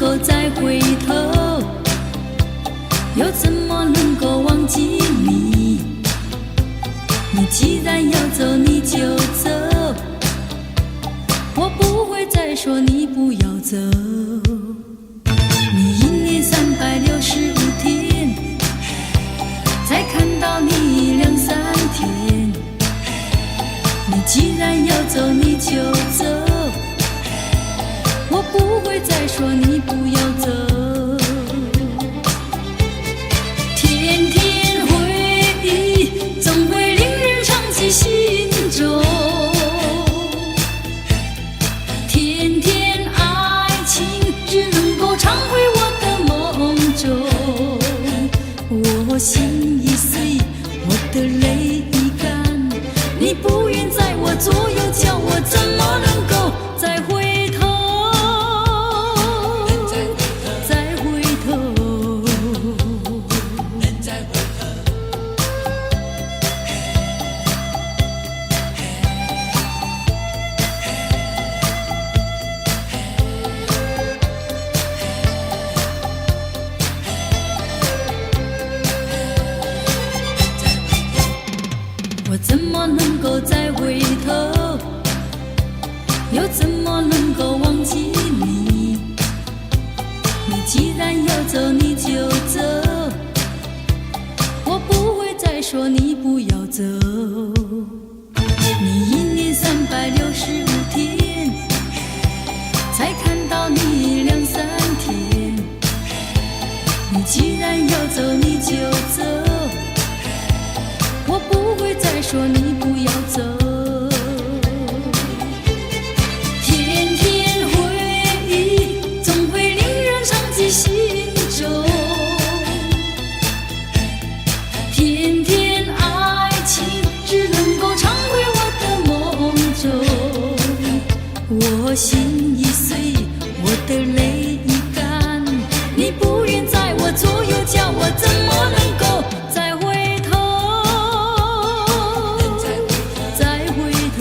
够再回头？又怎么能够忘记你？你既然要走，你就走，我不会再说你不要走。你一年365天，才看到你2、3天。你既然要走，你就走，我不会再说你不要走。天天回忆，总会令人长记心中。天天爱情，只能够常回我的梦中。我心已碎，我的泪已干，你不愿在我左右，叫我怎么能够再回头？再回头，我怎么能够再回头？又怎么能够忘记你？你既然要走，你就走，我不会再说你不要走。你一年365天，才看到你2、3天。你既然要走，你就走，我不会再说你不要走。天天回忆，总会令人长记心中。天天爱情，只能够常回我的梦中。我心已碎，我的泪已干，你不愿在我左右，叫我怎么能够再回头？再回头，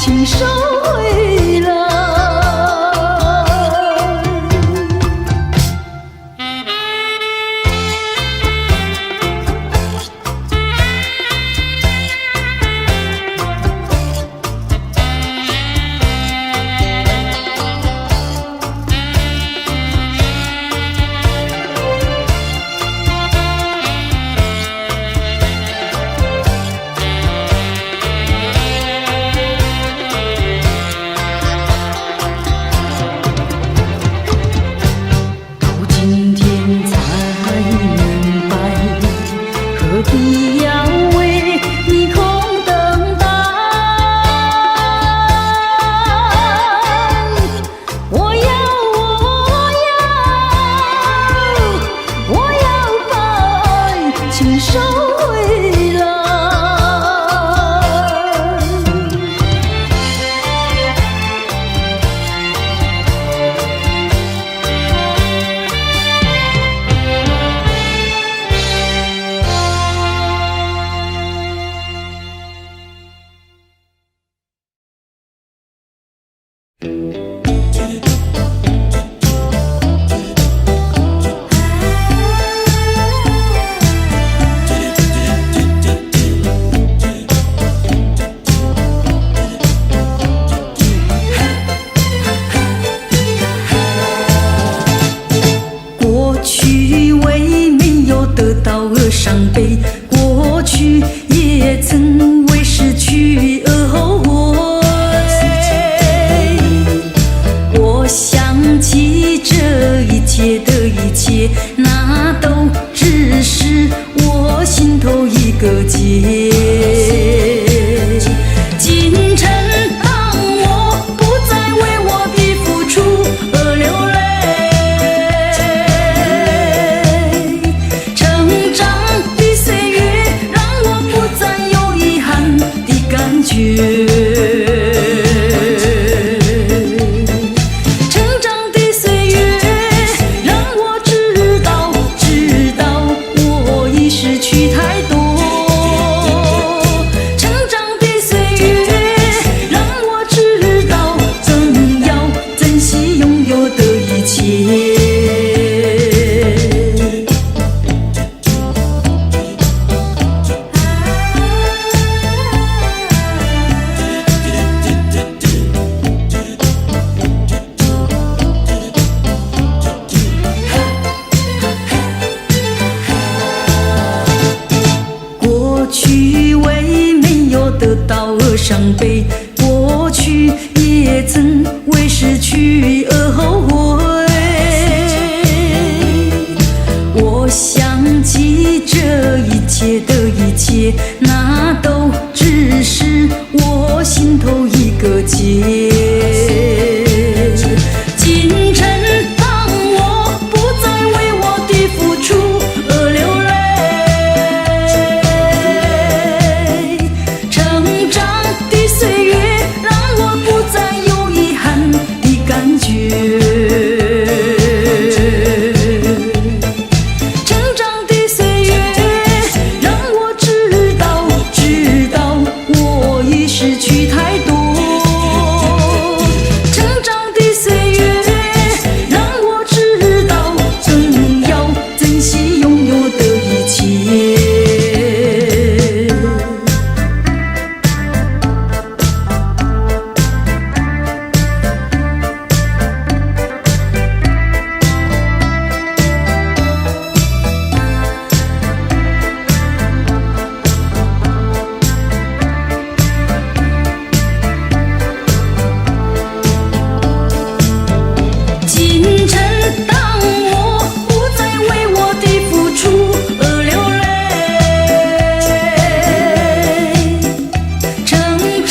请收回来。伤悲，过去也曾为失去而后悔。我想起这一切的一切，那都只是我心头一个结。今晨当我不再为我的付出而流泪，成长的岁月让我知道我已失去太多。成长的岁月让我知道更要珍惜拥有的一切。得到而伤悲，过去也曾为失去而后悔。我想起这一切的一切，那都只是我心头一个结。今晨当我不再为我的付出而流泪，岁月让我不再有遗憾的感觉。成长的岁月让我知道我已失去太多。成长的岁月让我知道更要珍惜拥有的一切。今晨当我不再为我的付出而流泪，成长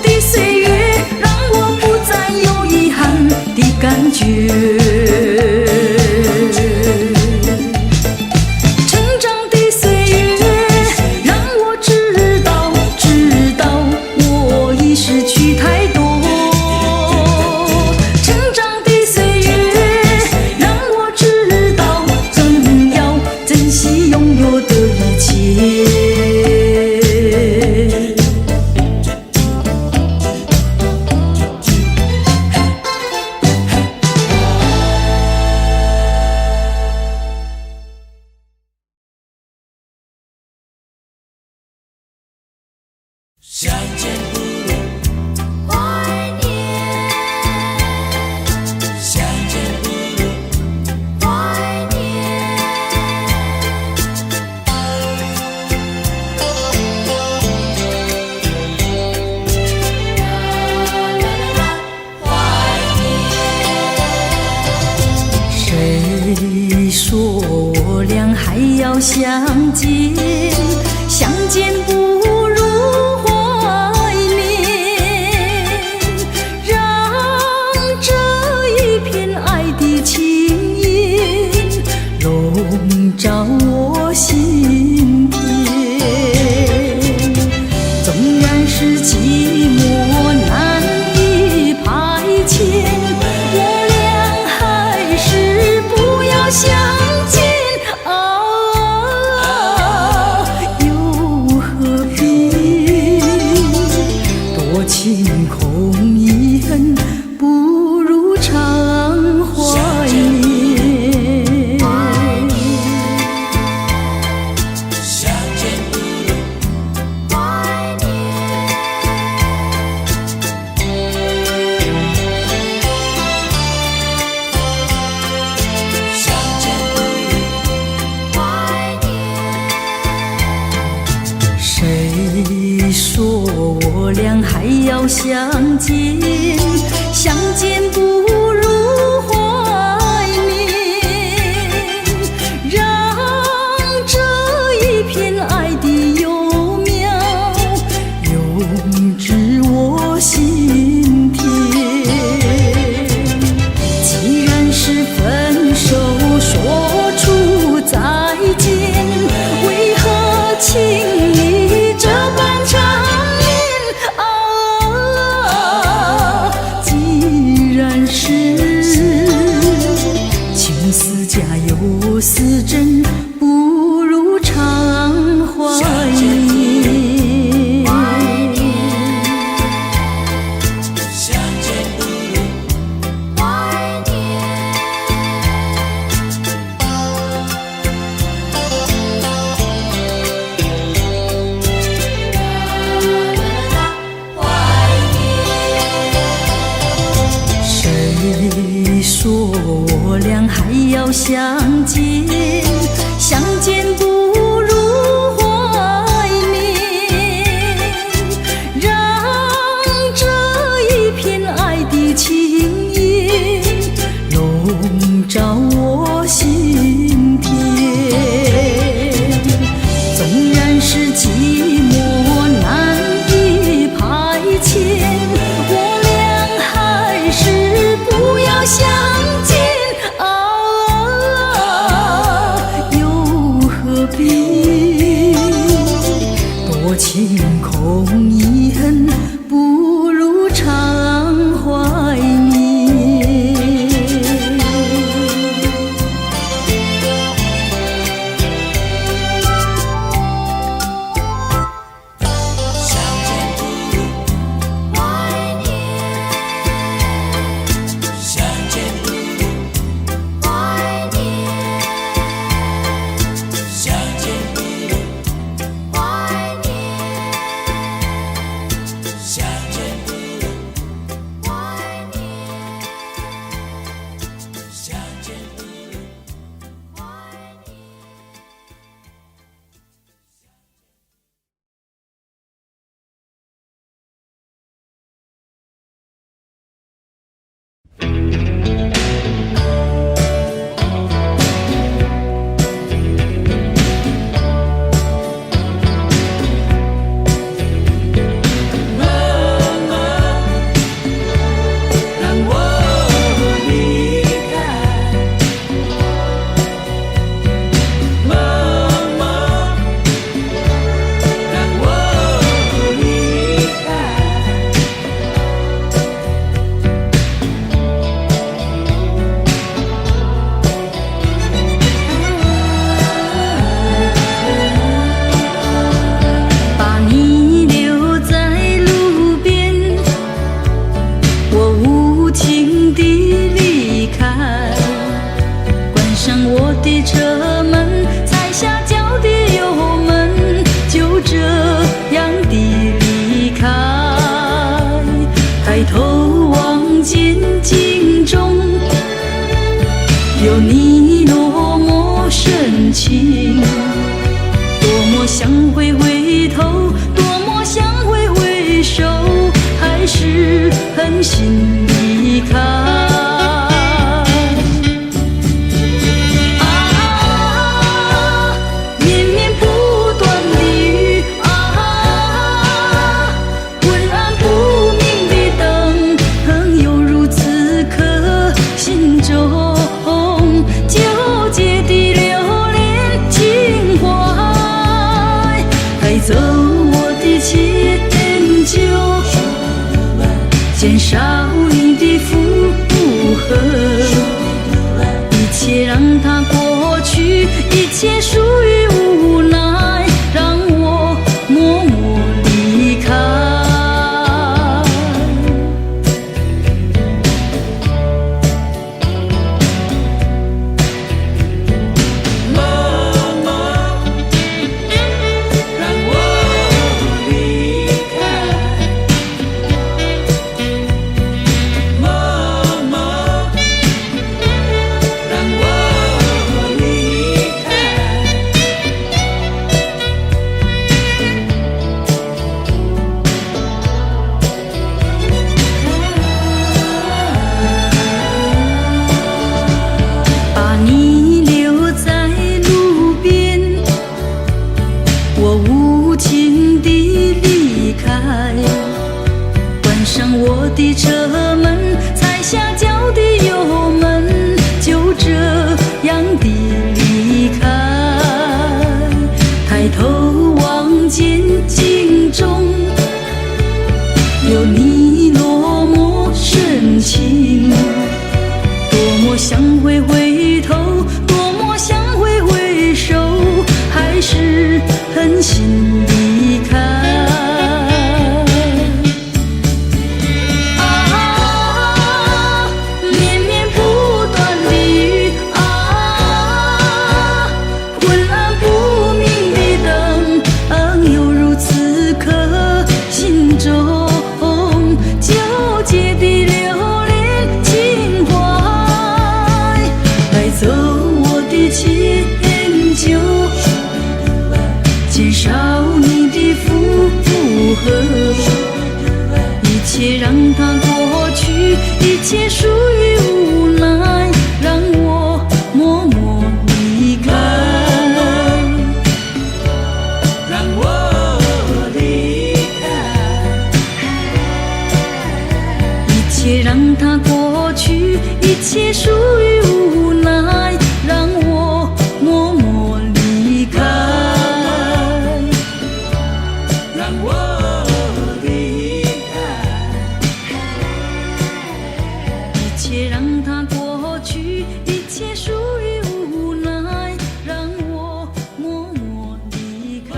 的岁月让我不再有遗憾的感觉。成长的岁月让我知道我已失去太多。成长的岁月让我知道更要珍惜拥有的一切。要相见，相见不如怀念，让这一片爱的情意笼罩我心田。纵然是寂寞难以排遣，我俩还是不要相见。又何必多情空遗恨，不如常怀念。相见不如怀念，相见不如怀念。谁说我俩还要相见？相见不如怀念，让这一片爱的幼苗永植我心田。既然是分手，说出再见，为何情谊这般长远？既然是情丝假有丝真，不如常怀念。相见不如怀念，谁说我俩还要相见？相见不如怀念，让这一片爱的情意笼罩我心田。纵然是寂寞难以排遣，我俩还是不要相见。又何必多情空遗恨，不如常怀念。相见不如怀念，相见不如怀念，相见不如怀念，相见不如怀念，相见不如怀念。让我离开，妈妈，让我离把你留在路边，我无情地离开，关上我的车门，踩下脚的油门，就这样地离开。抬头望见镜中有你落寞深情，多么想回头，多么想回首，还是狠心离开。减少你的负荷，一切让它过去，一切属于无奈，让我默默离开。我的车门，踩下脚的油门，就这样的离开。抬头望见镜中有你落寞深情，多么想回头，多么想回首，还是狠心离开。减少你的负荷，一切让它过去，一切属于无奈，让我默默离开，让我离开，一切让它过去，一切属于无奈，让我默默离开。一切让它过去，一切属于无奈，让我默默离开。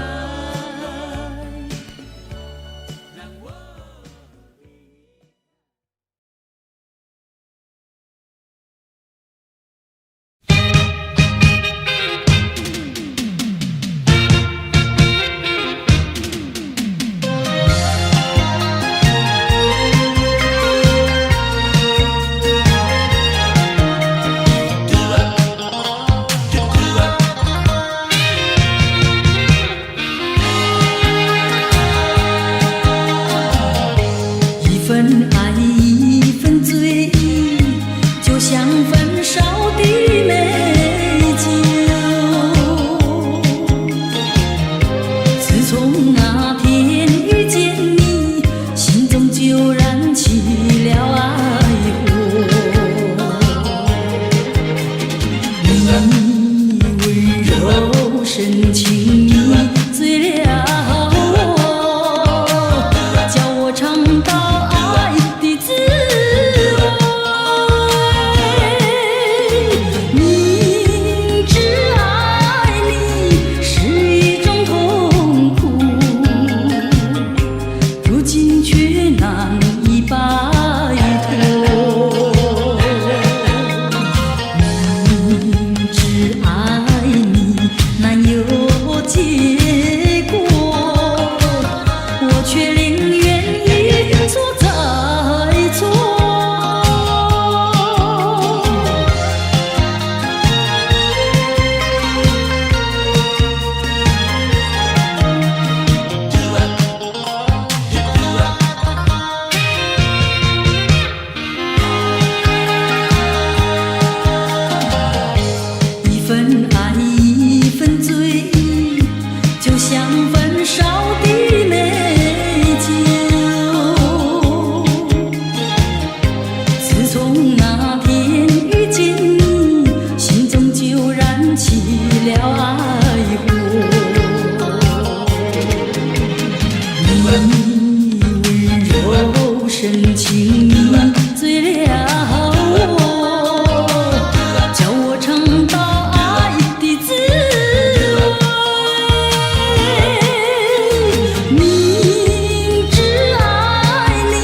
深情你醉了我，叫我尝到爱的滋味。明知爱你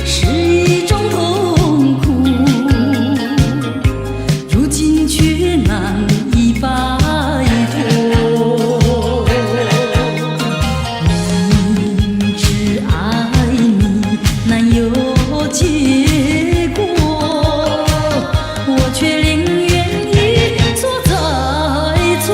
是一种痛苦，如今却难以摆脱。明知爱你难有结果，我却宁愿一错再错。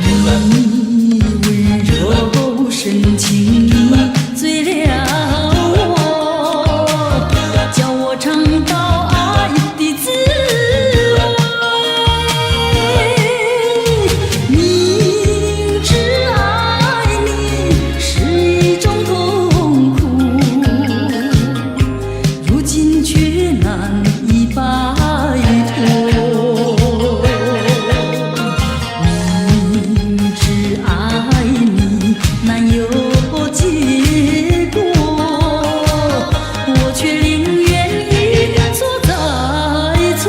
你温柔深情你醉了我，叫我尝到爱的滋味。明知爱你是一种痛苦，如今却难以摆脱。明知爱你难有结果，我却宁愿一错再错。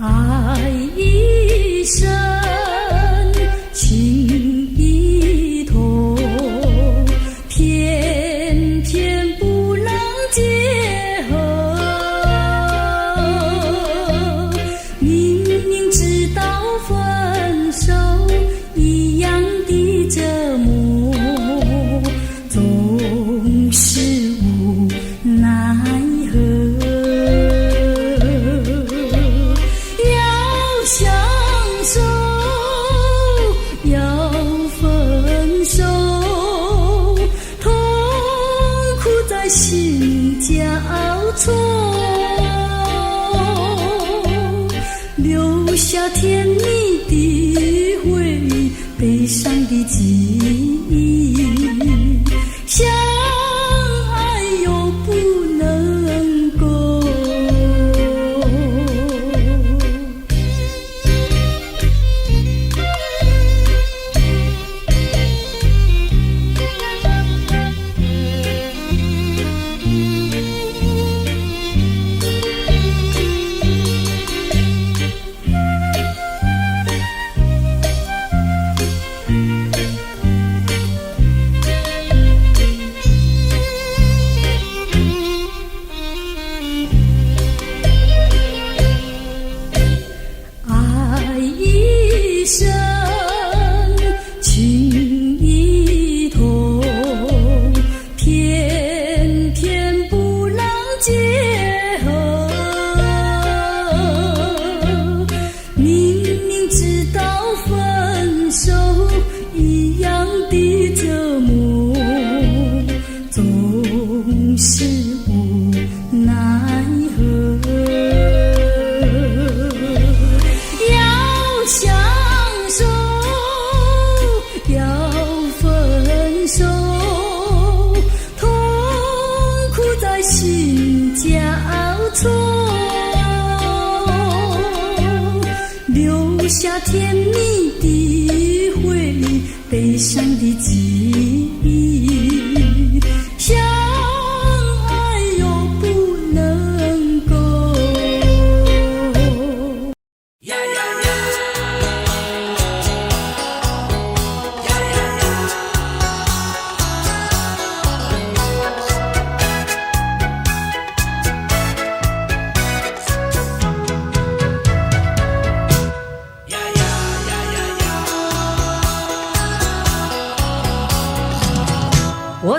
爱一生，情一痛，偏偏不能结合。明明知道分手一样的折磨，总是无奈何。享受要分手，痛苦在心交错，留下甜蜜的回忆，悲伤的记忆，相爱又不能够。爱一生，情一痛，偏偏不能结合。明明知道分手一样的折磨，总是无奈何。享受要分手，痛苦在心交错，留下甜蜜的回忆，悲伤的记忆，相爱又不能够。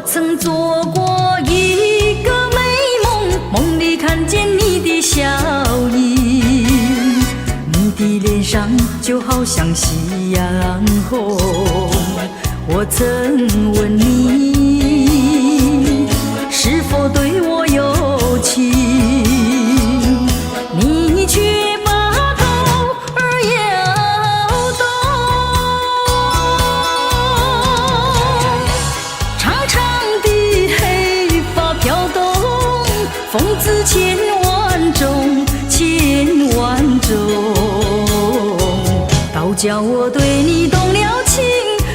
我曾做过一个美梦，梦里看见你的笑影，你的脸上就好像夕阳红。我曾问你是否对我有情，你却把头儿摇动。长长的黑发飘动，风姿千万种，千万种，倒叫我对你动了情，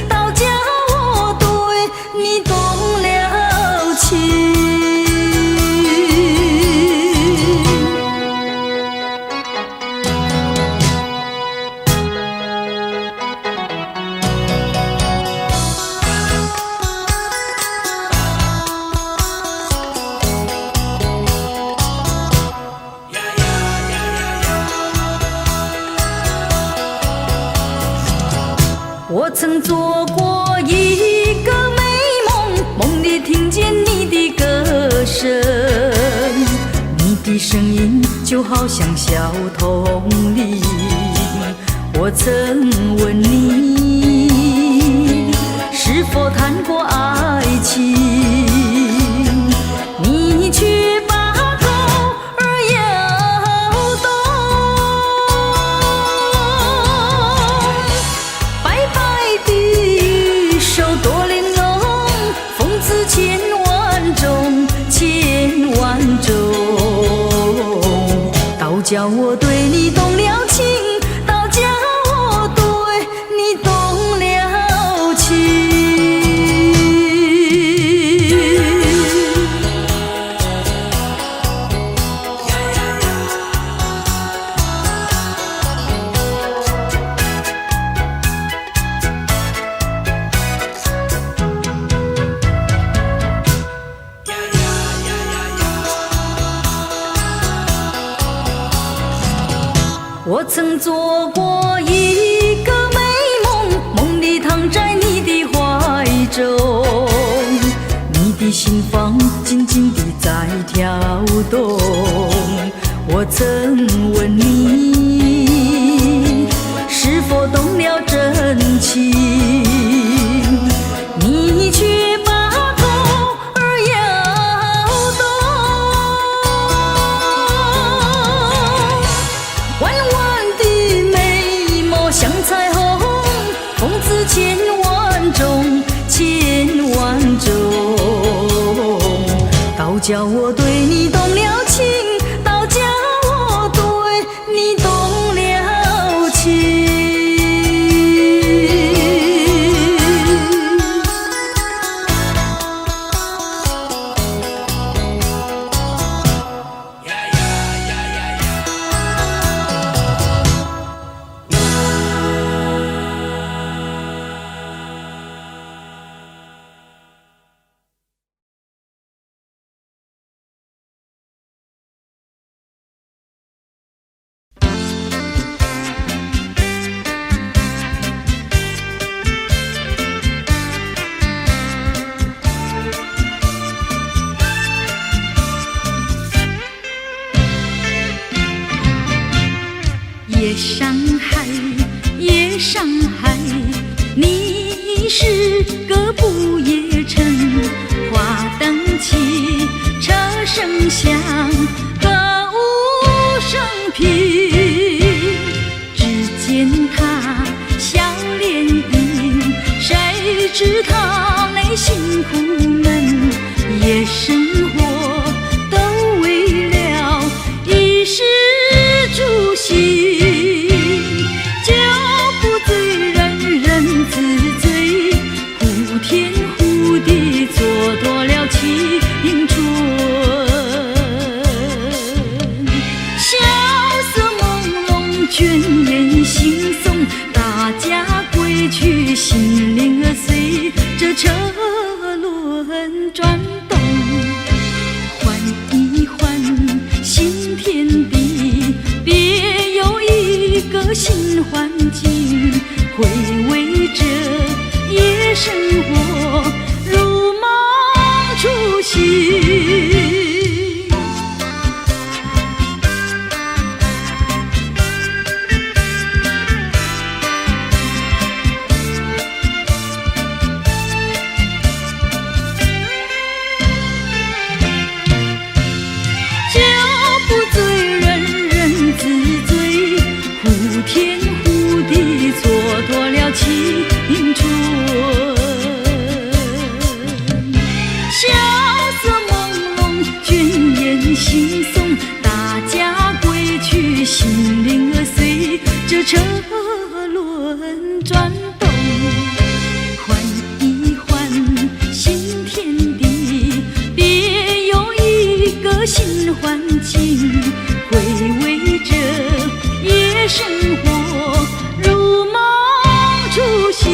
倒叫我对你动了情。我曾做过一个美梦，梦里听见你的歌声，你的声音就好像小童铃。我曾问你是否谈过爱情，你却把头儿摇动。白白的手多玲珑，风姿千万种，千万种，倒叫我对你动了情，倒叫我对你动了情。我曾做过一个美梦，梦里躺在你的怀中，你的心房紧紧地在跳动。我曾问你是否动了真情，你却把头儿摇动。弯弯的眉毛像彩虹，风姿千万种，千万种，倒叫我对你动了情，倒叫我对你动了情。夜上海，夜上海，你是个不夜城。花灯起，车声响，歌舞升平。只见他笑脸迎，谁知他内心苦闷。夜生活都为了衣食住行。心灵儿随着车轮转动，换一换新天地，别有一个新环境。回味着夜生活如梦酒不醉人人自醉，呼天呼地蹉跎了青春。萧瑟朦胧，倦眼惺忪，大家归去，心灵儿随着车轮转动，换一换新天地，别有一个新环境，回味着夜生活，如梦初醒。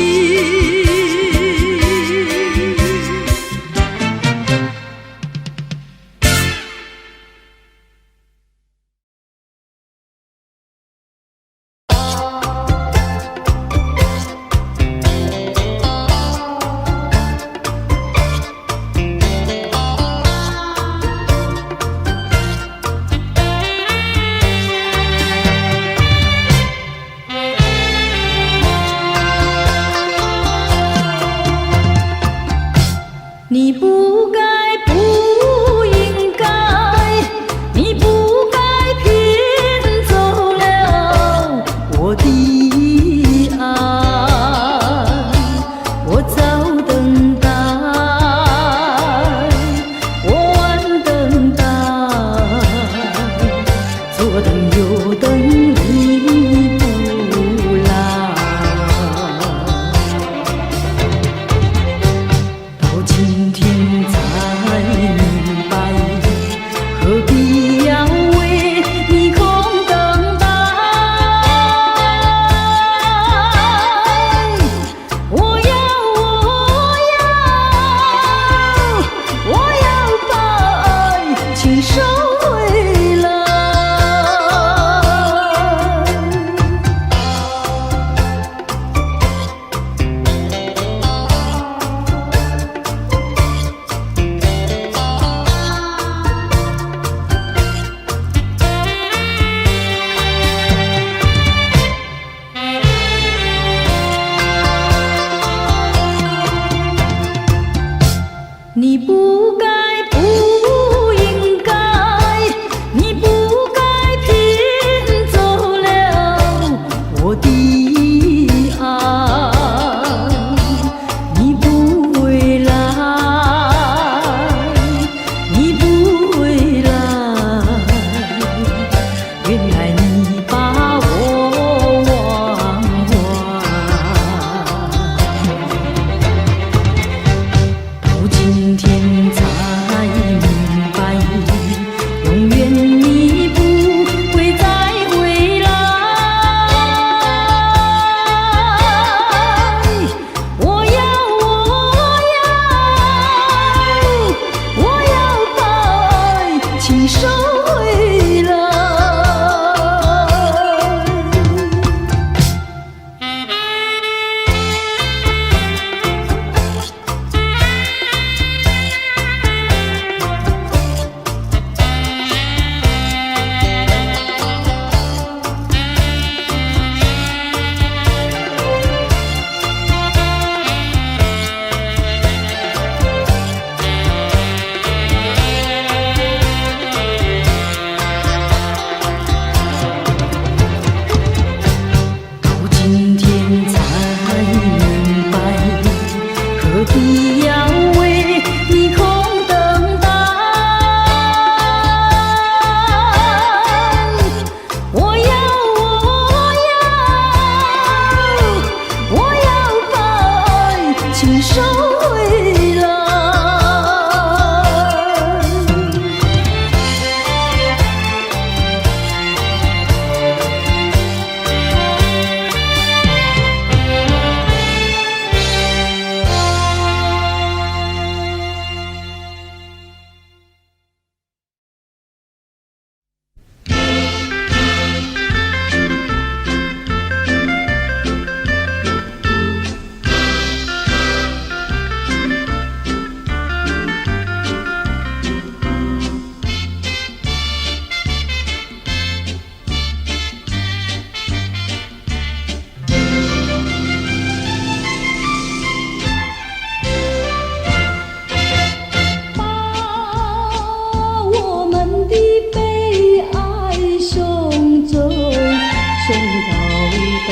大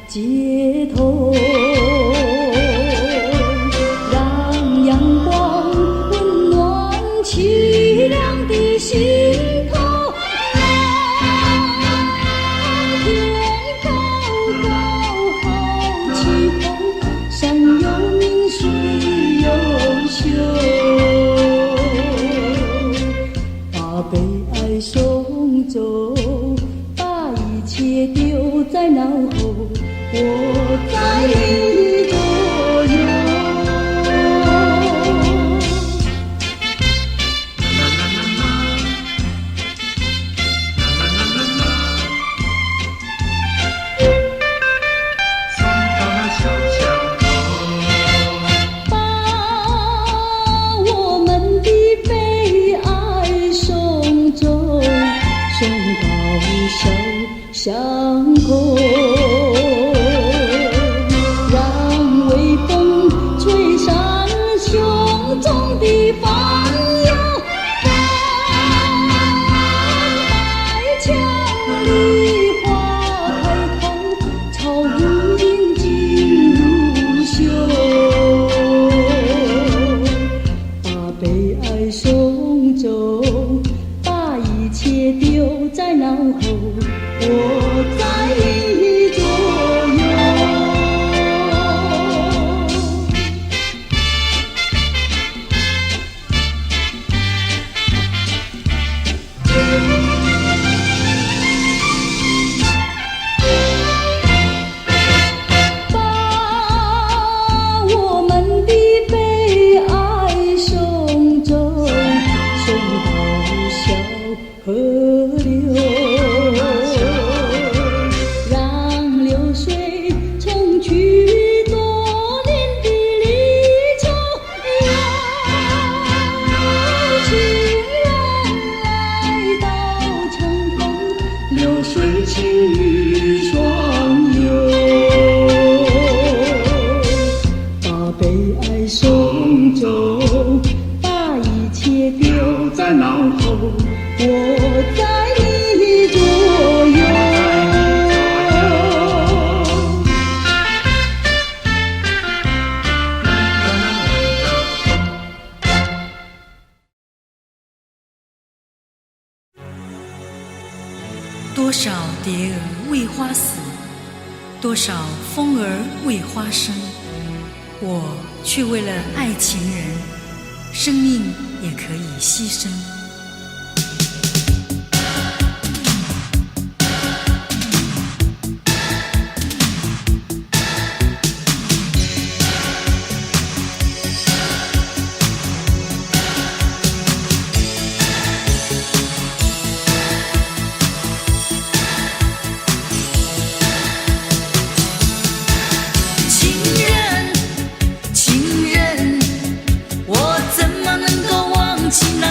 街头，让阳光温暖凄凉的心头。天高高好气候，山有名水有秀，把悲哀送走，把一切丢在脑后，我在你左右。把我们的悲哀送走，送到小巷口，让微风吹散胸中的烦忧。白墙里花开后，草木应尽如秀，把悲哀送走，把一切丢在脑后，我在你左右。把我们的悲哀送走，送到小河流，让流水冲去多年的离愁。有情人来到城头，流水情侣双游，把悲哀送走，把一切丢在脑后，我在你左右。多少蝶儿为花死，多少风儿为花生，我却为了爱情人，生命也可以牺牲。情人，我怎么能够忘记那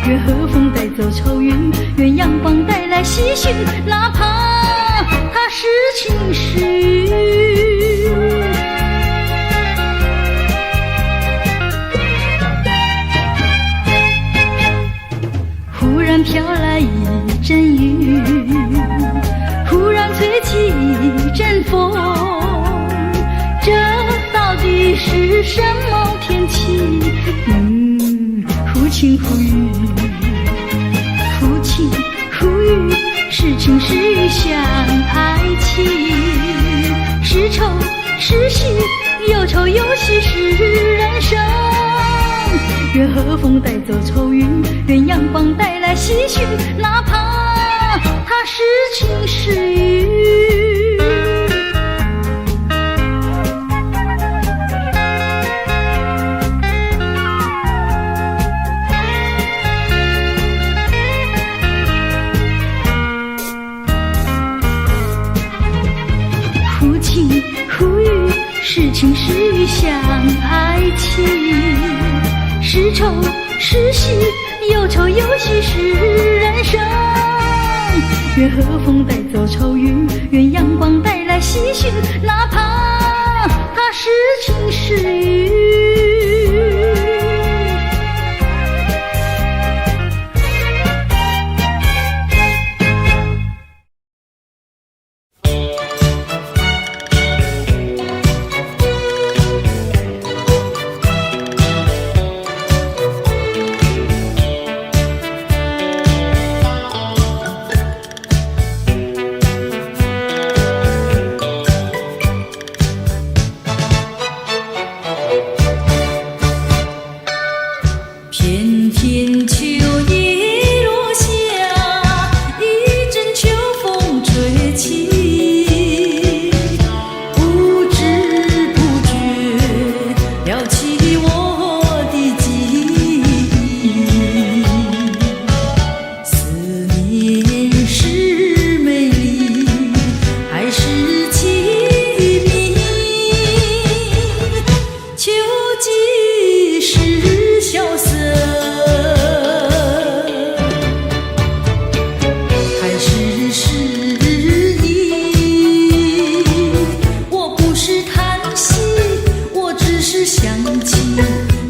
愿和风带走愁云，愿阳光带来喜讯，哪怕它是晴是雨。忽然飘来一阵雨，忽然吹起一阵风，这到底是什么天气？忽晴忽雨，忽晴忽雨，是晴是雨像爱情，是愁是喜，有愁有喜是人生。愿和风带走愁云，愿阳光带来喜讯，哪怕它是晴是雨。忽晴忽雨，是晴是雨像爱情，是愁是喜，有愁有喜是人生。愿和风带走愁云，愿阳光带来喜讯，哪怕它是晴是雨。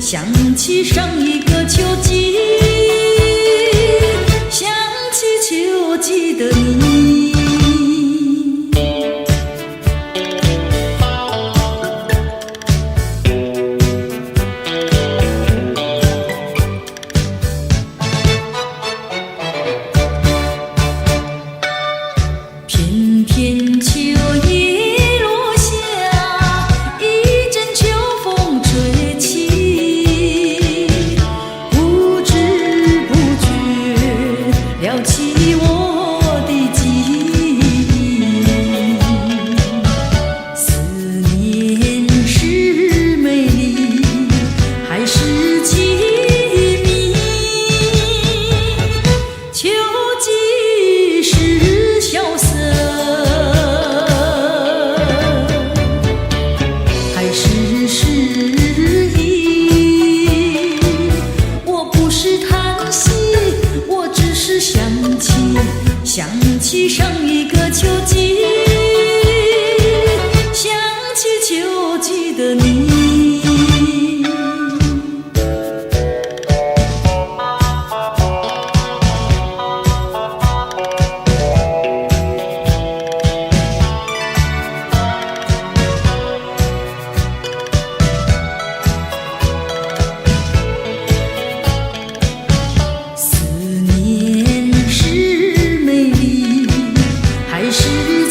想起上一个秋季，想起秋季的你。偏偏秋叶落下，一阵秋风吹起，不知不觉撩起我的记忆。思念是美丽还是凄迷？秋季是萧瑟还是诗意？我不是叹息，我只是想起上一个秋季，想起秋季的你。思念是美丽还是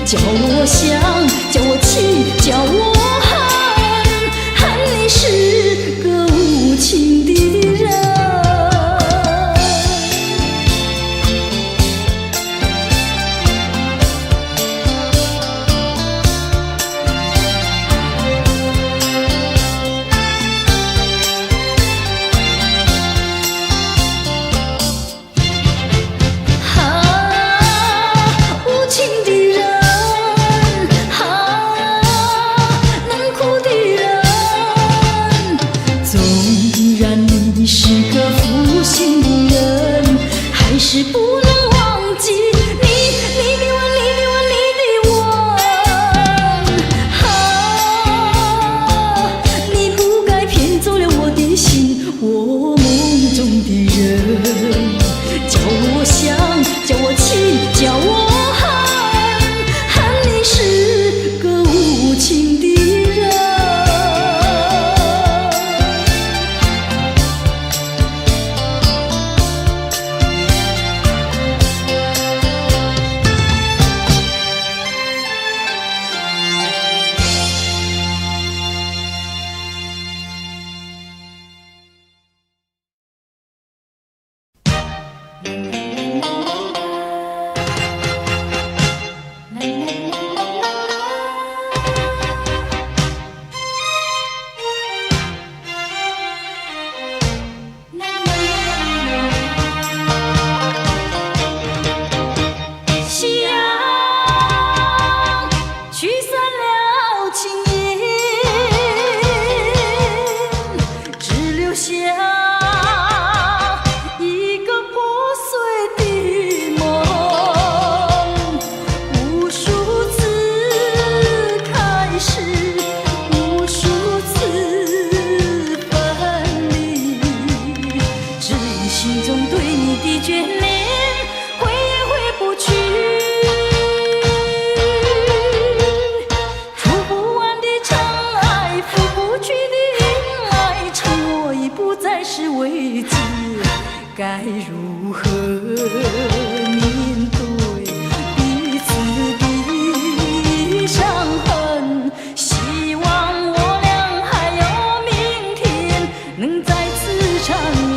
叫我想，叫我气，叫我恨，恨你是个无情的人。是不能忘记你的吻，你的吻，你的吻。你不该骗走了我的心，我梦中的人。叫我想，叫我气，叫我恨，恨你是个无情的人。该如何面对彼此的伤痕？希望我俩还有明天能再次缠绵。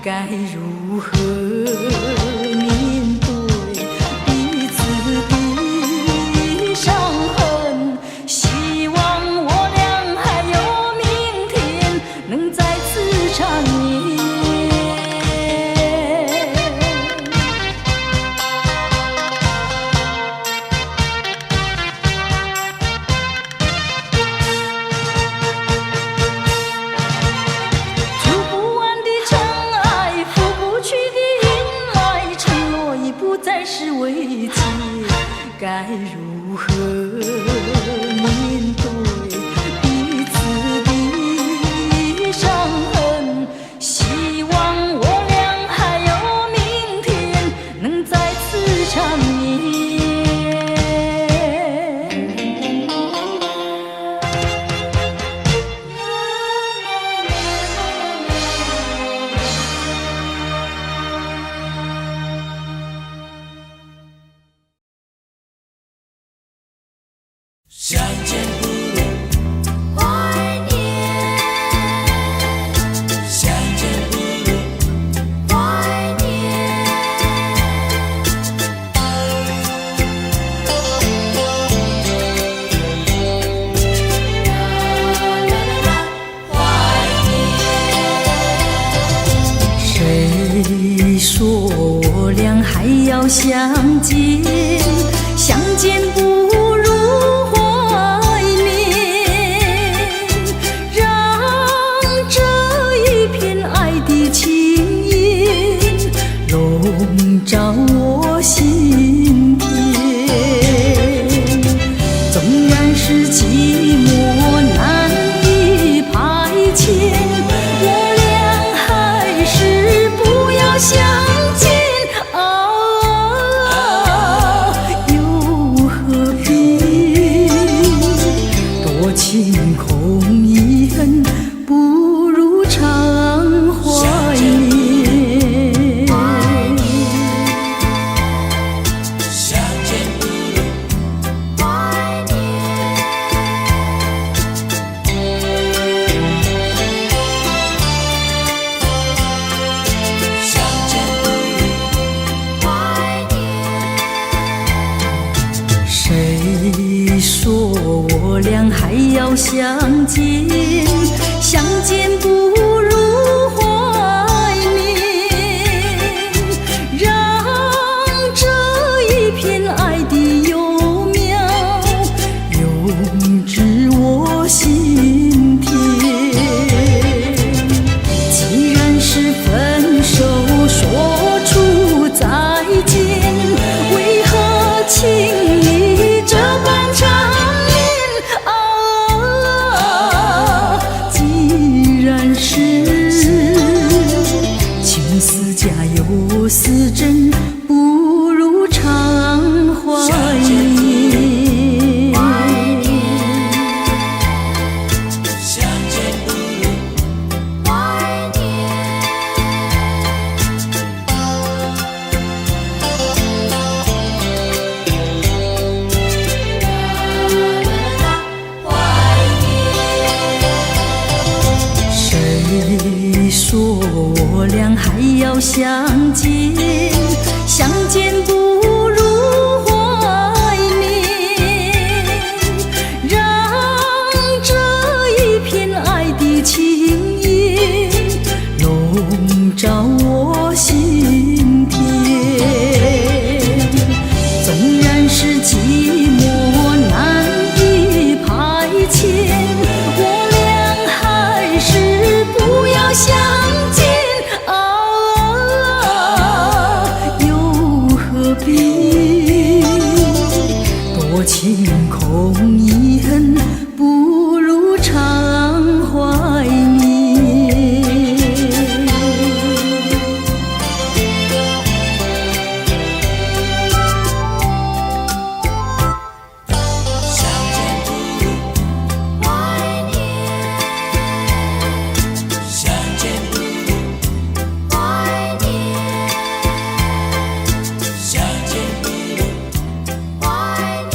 该如何面对彼此的伤痕？希望我俩还有明天能再次缠绵。该如何面对彼此的伤痕？希望我俩还有明天能再次缠绵。我俩还要相见，相见不如怀念，让这一片爱的情意笼罩我心田。纵然是寂寞难以排遣，我俩还是不要相见啊，又何必？多情空遗恨，不如常怀念。相见不如怀念，相见不如怀念。谁说我俩还要相见？相见不如怀念，让这一片爱的幼苗永植我心田。既然是分手，说出再见，为何情意这般缠绵啊？既然是情丝假又似真，不如常怀念。相见不如怀谁说我俩还要相见？相见不如怀念，让这一片爱的情意笼罩我心田。纵然是寂寞难以排遣，我俩还是不要相见啊，又何必？多情空遗恨，不如常怀念。相见不如怀念，相见不如怀念，相见不如怀念。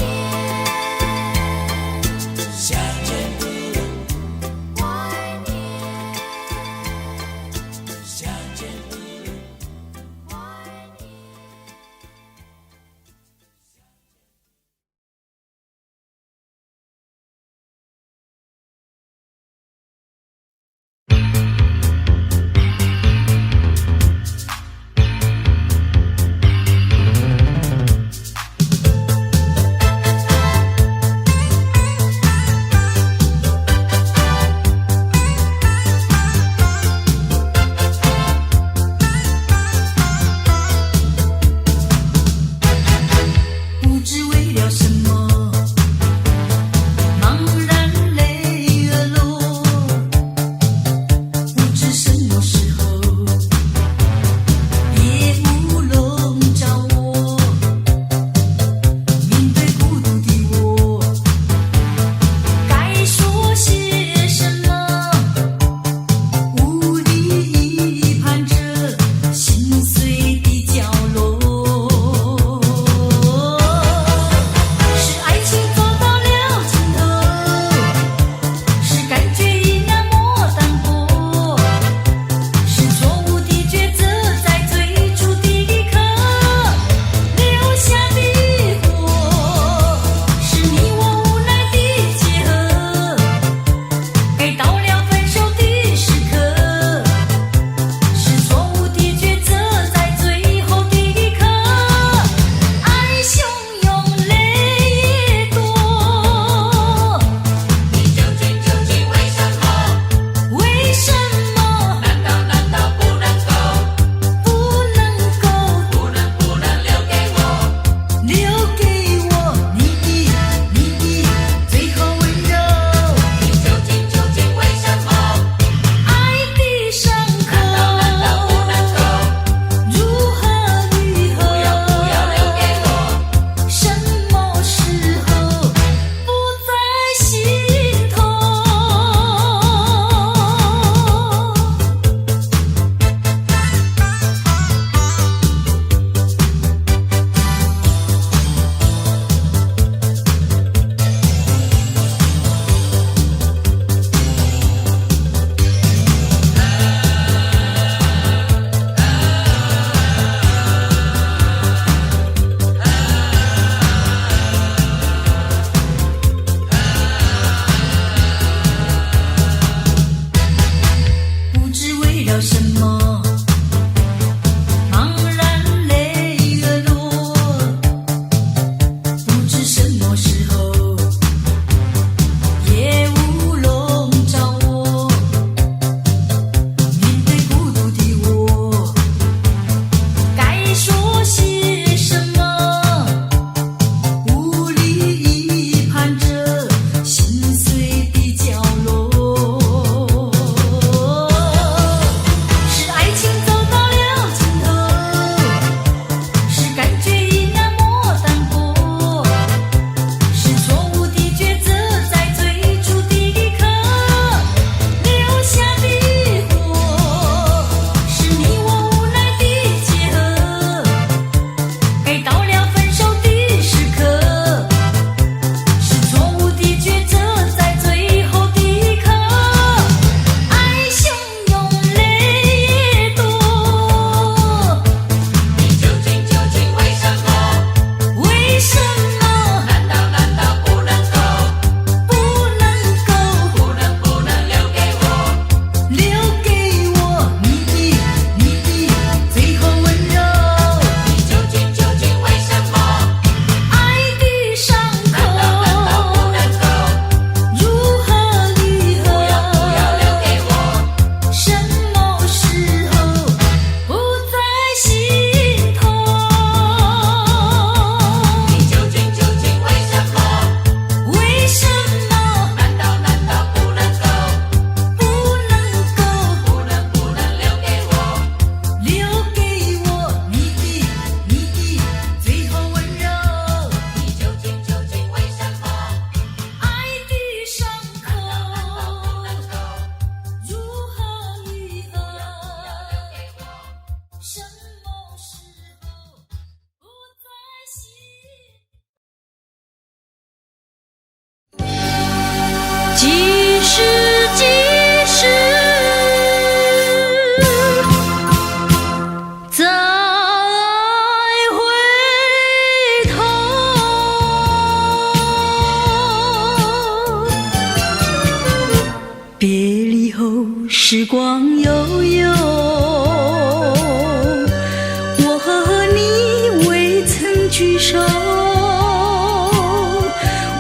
聚首，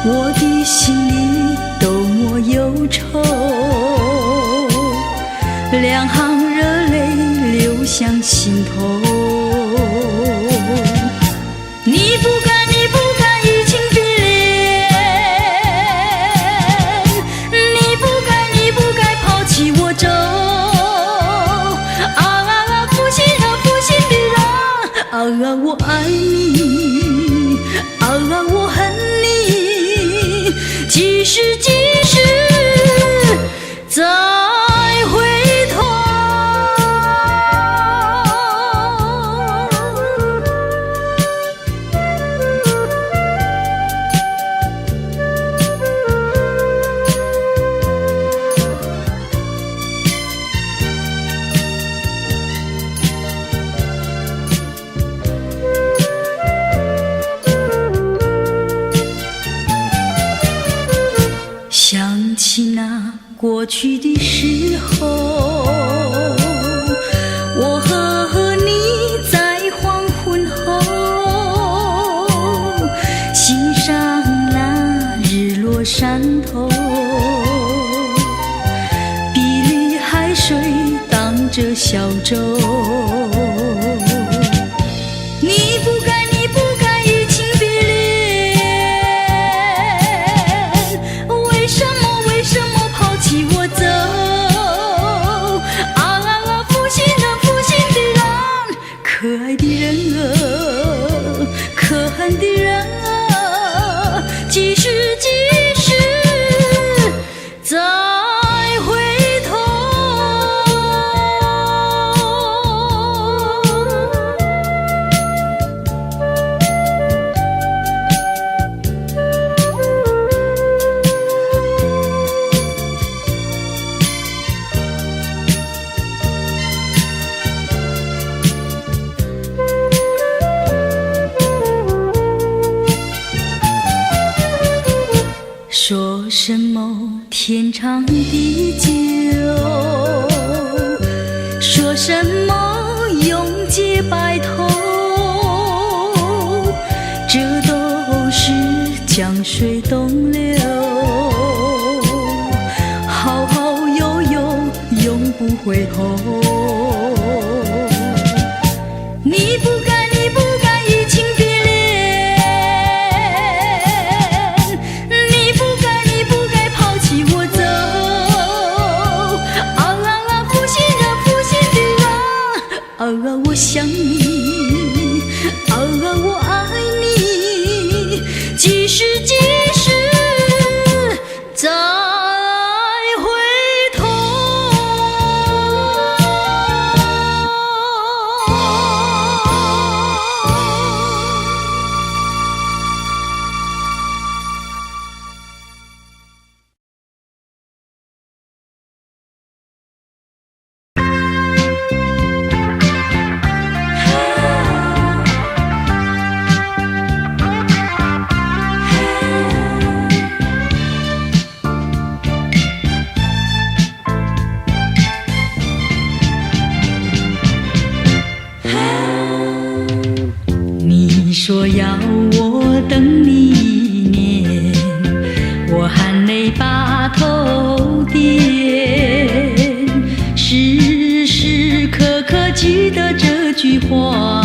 我的心里都没忧愁，两行热泪流向心头。你不该，你不该移情别恋，你不该，你不该抛弃我走。负心人，负心的人，我爱你，我恨你，几时几时再回头。想起那过去的时候，我和你在黄昏后欣赏那日落山头，碧绿海水荡着小舟。你不该，你不该移情别恋，为什么抛弃我走？负心人，负心的人，可爱的人啊，可恨的人啊，几时几时再回头。说什么天长地久，说什么永结白头，这都是江水东流，好好悠悠永不回头。你不该，你不该移情别恋，你不该，你不该抛弃我走。负心人，负心的人，我想你，我爱你，几时几时再回头。你说要我等你1年，我含泪把头点，时时刻刻记得这句话，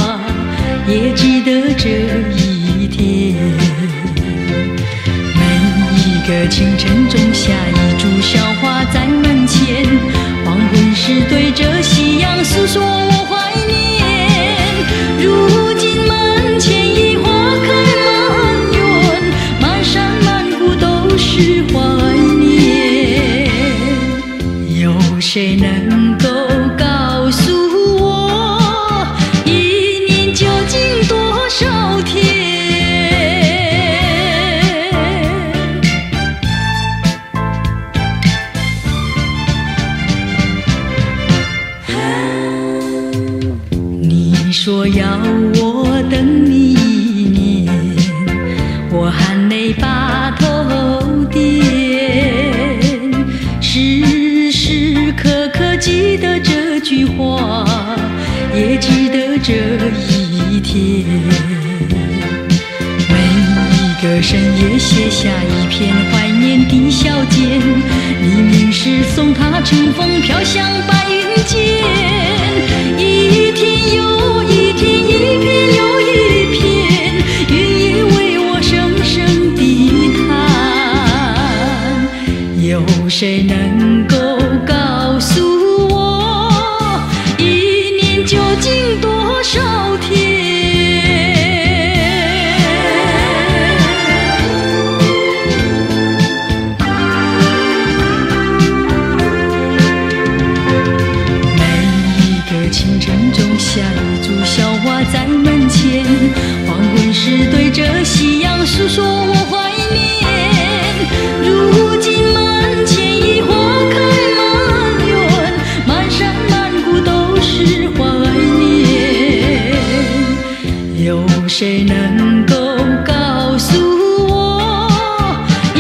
也记得这一天。每一个清晨种下一株小花在门前，黄昏时对着夕阳诉说我怀念。如今门前已花开满园，满山满谷都是怀念。有谁能够告诉我，1年究竟多少天？你说要我等你1年，我含泪把头点，时时刻刻记得这句话，也记得这一天。深夜写下一篇怀念的小笺，黎明时送他乘风飘向白云间。一天又一天，一片又一片，云也为我声声地叹。有谁能够告诉我，一年究竟多少天？下一株小花在门前，黄昏时对着夕阳诉说我怀念。如今门前已花开满园，满山满谷都是怀念。有谁能够告诉我，一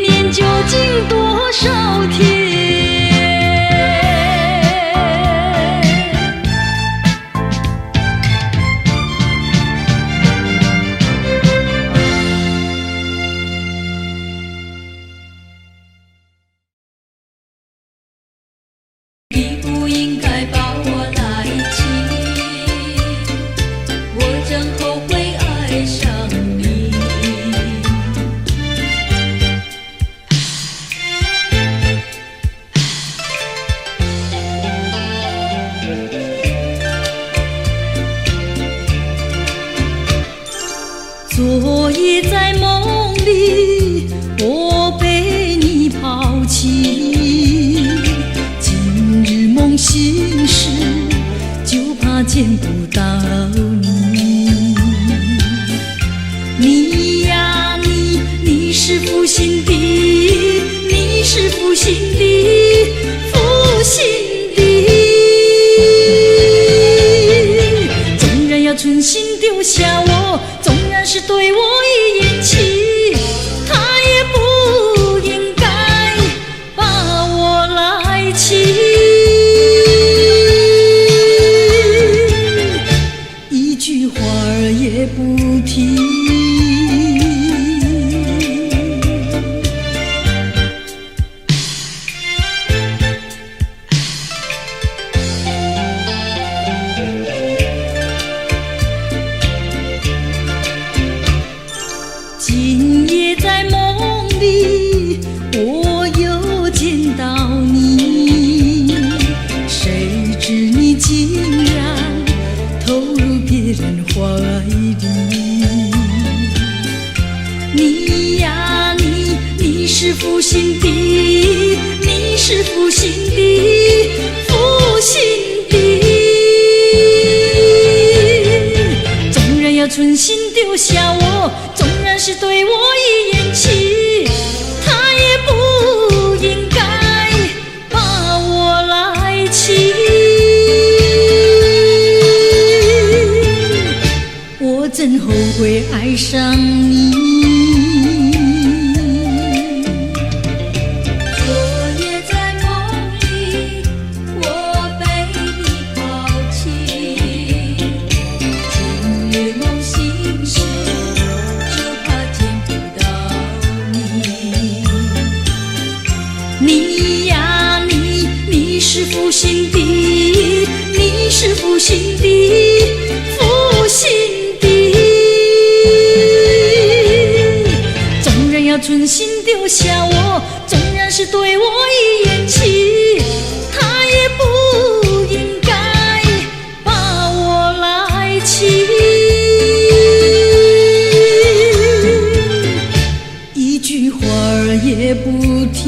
年究竟多少天？你不应该把我来亲，我真后悔爱上你。昨夜在梦里，我被你抛弃。今日梦醒时，就怕见不到你。你呀你，你是负心的，你是负心的，负心的。纵然要存心丢下我，纵然是对我一言弃，他也不应该把我来弃。一句话儿也不提。今夜在梦里，我又见到你，谁知你竟然投入别人怀里。你呀你，你是负心的，你是负心的，负心的。纵然要存心丢下我，纵然是对我一言弃，他也不应该把我来弃。我真后悔爱上你。昨夜在梦里，我被你抛弃。今日梦醒时，就怕见不到你。你呀你，你是负心的，你是负心的，负心的。纵然要存心丢下我，纵然是对我一言弃，他也不应该把我来弃。一句话儿也不提。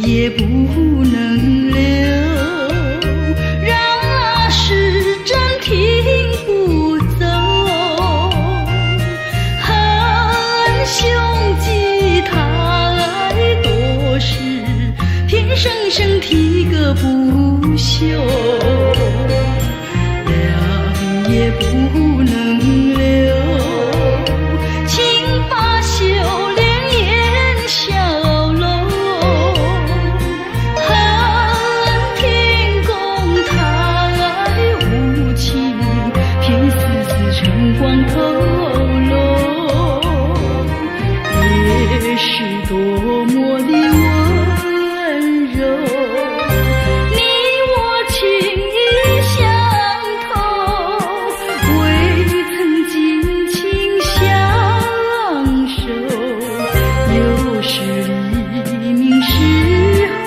也不能留。个不休，凉也不能留，请把羞脸掩笑容，恨天公太无情，偏丝丝成光透露，也是多么的温柔，你我情意相投，未曾尽情相守，又是黎明时候，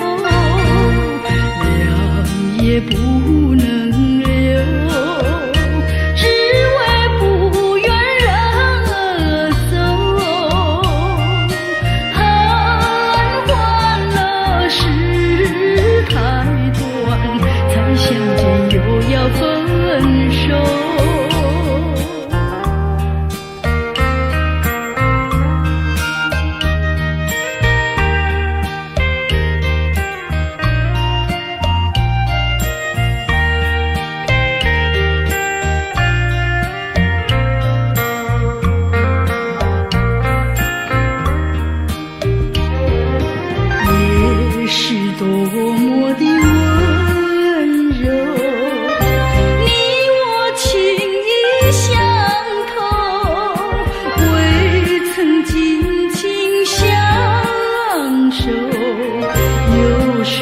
凉也不能留，只为不愿人走，恨换了时太短，才相见又要分手。也是多么的温柔，你我情意相投，未曾尽情相守，又是